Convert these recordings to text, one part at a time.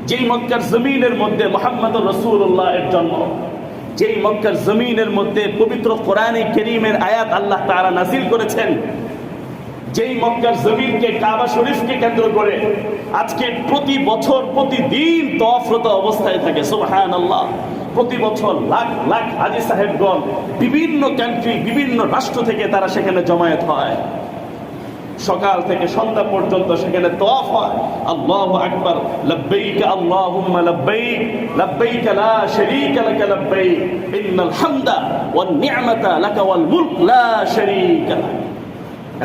যেই মক্কার জমিনের মধ্যে মুহাম্মদুর রাসূলুল্লাহ এর জন্ম, যেই মক্কার জমিনের মধ্যে পবিত্র কোরআনে কারীমের আয়াত আল্লাহ তাআলা নাযিল করেছেন, যেই মক্কার জমিনকে কাবা শরীফকে কেন্দ্র করে আজকে প্রতি বছর প্রতিদিন তওয়াফরত অবস্থায় থাকে। সুবহানাল্লাহ। প্রতি বছর লাখ লাখ হাজী সাহেবগণ বিভিন্ন কান্ট্রি, বিভিন্ন রাষ্ট্র থেকে তারা সেখানে জমায়েত হয়। সকাল থেকে সন্ধ্যা পর্যন্ত সেখানে তওয়াফ হয়। আল্লাহু আকবার, লাব্বাইক আল্লাহুম্মা লাব্বাইক, লাব্বাইক লা শারীকা লাক লাব্বাইক, ইন্নাল হামদা ওয়ান নি'মাতা লাকা ওয়াল মুলক লা শারীকা লাক।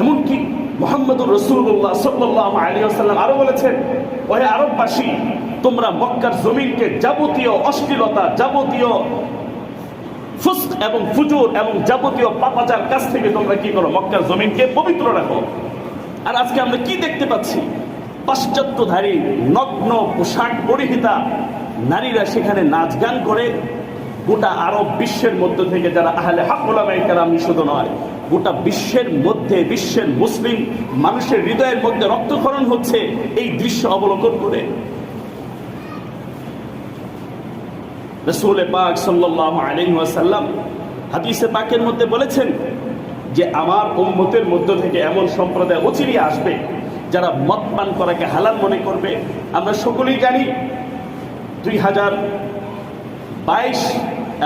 এমনকি মুহাম্মদুর রাসূলুল্লাহ সাল্লাল্লাহু আলাইহি ওয়াসাল্লাম আরো বলেছেন, ওহে আরববাসী, তোমরা মক্কার জমিনকে যাবতীয় অশ্লীলতা, যাবতীয় ফুস্ক এবং ফুজুর এবং যাবতীয় পাপাচার কাছ থেকে তোমরা কি করো? মক্কার জমিনকে পবিত্র রাখো। আর আজকে আমরা কি দেখতে পাচ্ছি? পাশ্চাত্যধারী নগ্ন পোশাক পরিহিতা নারীরা সেখানে নাচ গান করে। গোটা আরব বিশ্বের মধ্যে থেকে যারা আহলে হক উলামায়ে কেরাম শুধু নয়, গোটা বিশ্বের মধ্যে, বিশ্বের মুসলিম মানুষের হৃদয়ের মধ্যে রক্তক্ষরণ হচ্ছে এই দৃশ্য অবলোকন করে। রাসূল পাক সাল্লাল্লাহু আলাইহি ওয়াসাল্লাম হাদিসে পাকের মধ্যে বলেছেন যে আমার উম্মতের মধ্য থেকে এমন সম্প্রদায় অচিরেই আসবে যারা মদ পান করাকে হালাল মনে করবে। আমরা সকলেই জানি 2022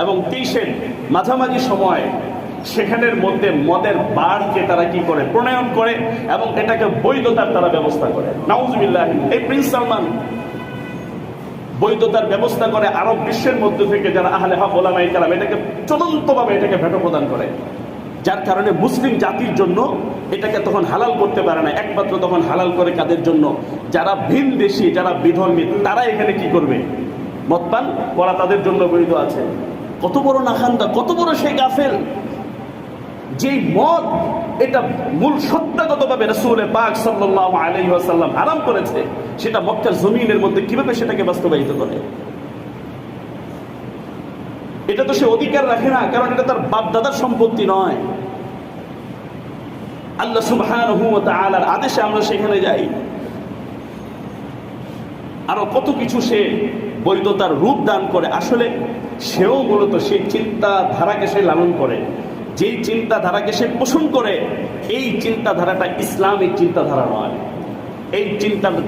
এবং 23-এর মাঝামাঝি সময় সেখানের মধ্যে মদের বারকে তারা কি করে? প্রণয়ন করে এবং এটাকে বৈধতার তারা ব্যবস্থা করে। নাউজুবিল্লাহ। এই প্রিন্স সালমান বৈধতার ব্যবস্থা করে আরব বিশ্বের মধ্যে থেকে যারা আহলে হক উলামায়ে কেরাম এটাকে চূড়ান্তভাবে এটাকে ভেটো প্রদান করে, যার কারণে মুসলিম জাতির জন্য এটাকে তখন হালাল করতে পারে না। একমাত্র তখন হালাল করে কাদের জন্য? যারা ভিন দেশি, যারা বিধর্মী, তারা এখানে কি করবে? মদ পান করা তাদের জন্য বৈধ আছে। কত বড় নাখান্দা, কত বড় সেই গাফেল! যেই মদ এটা মূল সত্তাগতভাবে রাসূল পাক সাল্লাল্লাহু আলাইহি ওয়াসাল্লাম হারাম করেছে, সেটা মক্কার জমিনের মধ্যে কিভাবে সেটাকে বাস্তবায়িত করে? এটা তো সে অধিকার রাখে না, কারণ এটা তার বাপ দাদার সম্পত্তি নয়। আল্লাহ সুবহানাহু ওয়া তাআলার আদেশে আমরা সেখানে যাই। আরো কত কিছু সে বৈধতার রূপ দান করে। আসলে সেও মূলত সেই চিন্তাধারাকে সে লালন করে, যেই চিন্তাধারাকে সে পোষণ করে, এই চিন্তাধারাটা ইসলামিক চিন্তাধারা নয়। এই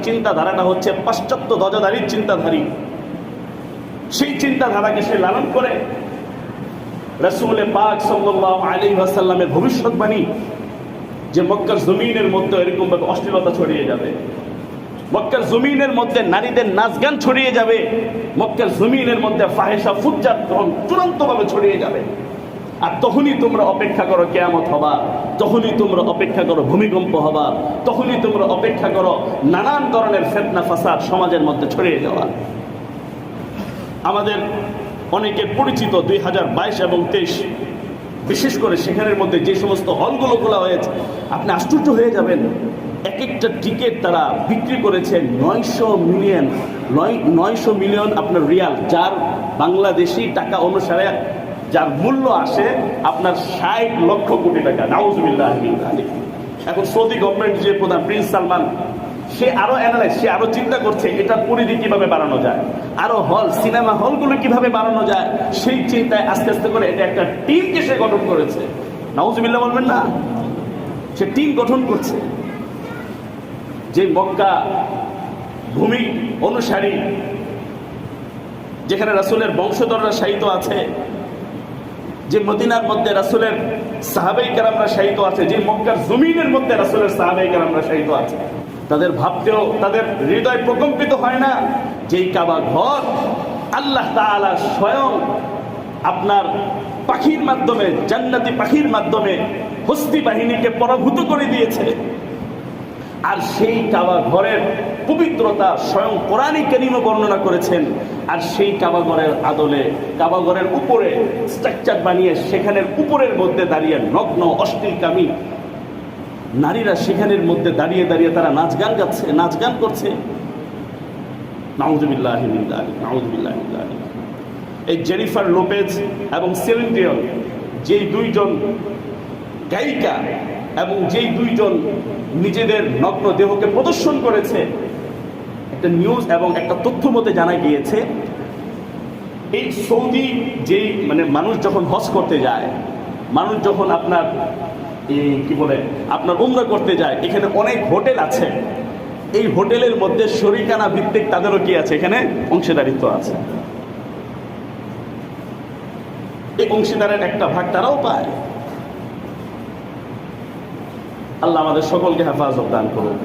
চিন্তাধারাটা হচ্ছে পাশ্চাত্য ধ্বজাধারীর চিন্তাধারী। সেই চিন্তাধারাকে সে লালন করে। রাসূল পাক সাল্লাল্লাহু আলাইহি ওয়াসাল্লামের ভবিষ্যৎবাণী যে মক্কার জমিনের মধ্যে এরকম ভাবে অশ্লীলতা ছড়িয়ে যাবে, মক্কার জমিনের মধ্যে নারীদের নাচ গান ছড়িয়ে যাবে, মক্কার জমিনের মধ্যে ফাহেশা ফুজ্জার চূড়ান্তভাবে ছড়িয়ে যাবে। আর তখনই তোমরা অপেক্ষা করো কিয়ামত হবা, তখনই তোমরা অপেক্ষা করো ভূমিকম্প হবা, তখনই তোমরা অপেক্ষা করো নানান ধরনের ফিতনা ফাসাদ সমাজের মধ্যে ছড়িয়ে যাওয়া। আমাদের অনেকের পরিচিত 2022 এবং 23, বিশেষ করে সেখানের মধ্যে যে সমস্ত হলগুলো খোলা হয়েছে, আপনি আশ্চর্য হয়ে যাবেন। এক একটা টিকিট তারা বিক্রি করেছে 900 মিলিয়ন আপনার রিয়াল, যার বাংলাদেশি টাকা অনুসারে যার মূল্য আসে আপনার 60 লক্ষ কোটি টাকা। নাউজুবিল্লাহ। এখন সৌদি গভর্নমেন্ট যে প্রধান প্রিন্স সালমান, সে আরো অ্যানালাইজ, সে আরো চিন্তা করছে এটার পরিধি কিভাবে বাড়ানো যায়, আরো হল, সিনেমা হলগুলো কিভাবে বাড়ানো যায়, সেই চিন্তায় আস্তে আস্তে করে এটা একটা টিমকে সে গঠন করেছে। নাউজুবিল্লাহ বলবেন না? সে টিম গঠন করছে। যে মক্কা ভূমি অনুসারী, যেখানে রাসূলের বংশধররা শায়িত আছে, যে মদিনার মধ্যে রাসূলের সাহাবায়ে কেরামরা শায়িত আছে, যে মক্কার জমিনের মধ্যে রাসূলের সাহাবায়ে কেরামরা শায়িত আছে, তাদের ভাবতেও তাদের হৃদয় প্রকম্পিত হয় না যেই কাবা ঘর আল্লাহ তাআলা স্বয়ং আপনার পাখির মাধ্যমে, জান্নাতি পাখির মাধ্যমে হস্তি বাহিনীকে পরাভূত করে দিয়েছে। আর সেই কাবা ঘরের পবিত্রতা স্বয়ং কোরআনে কারীমে বর্ণনা করেছেন। আর সেই কাবা ঘরের আদলে, কাবা ঘরের উপরে স্ট্রাকচার বানিয়ে সেখানের উপরের মধ্যে দাঁড়িয়ে নগ্ন অশ্লীলকামী নারীরা সেখানের মধ্যে দাঁড়িয়ে দাঁড়িয়ে তারা নাচ গান গাচ্ছে, নাচ গান করছে। নাউজুবিল্লাহি মিন যালিক, নাউজুবিল্লাহি মিন যালিক। এই জেনিফার লোপেজ এবং সেলিন ডিয়ন, যেই দুইজন গায়িকা এবং যেই দুইজন নিজেদের নগ্ন দেহকে প্রদর্শন করেছে, একটা নিউজ এবং একটা তথ্য মতে জানা গিয়েছে, এই সৌদি যেই মানে মানুষ যখন হজ করতে যায়, মানুষ যখন আপনার কি বলে আপনার উমরা করতে যায়, এখানে অনেক হোটেল আছে। এই হোটেলের মধ্যে শরিকানা ভিত্তিক তাদেরও কি আছে, এখানে অংশীদারিত্ব আছে। এই অংশীদারের একটা ভাগ তারাও পায়। আল্লাহ আমাদের সকলকে হেফাজত দান করুন।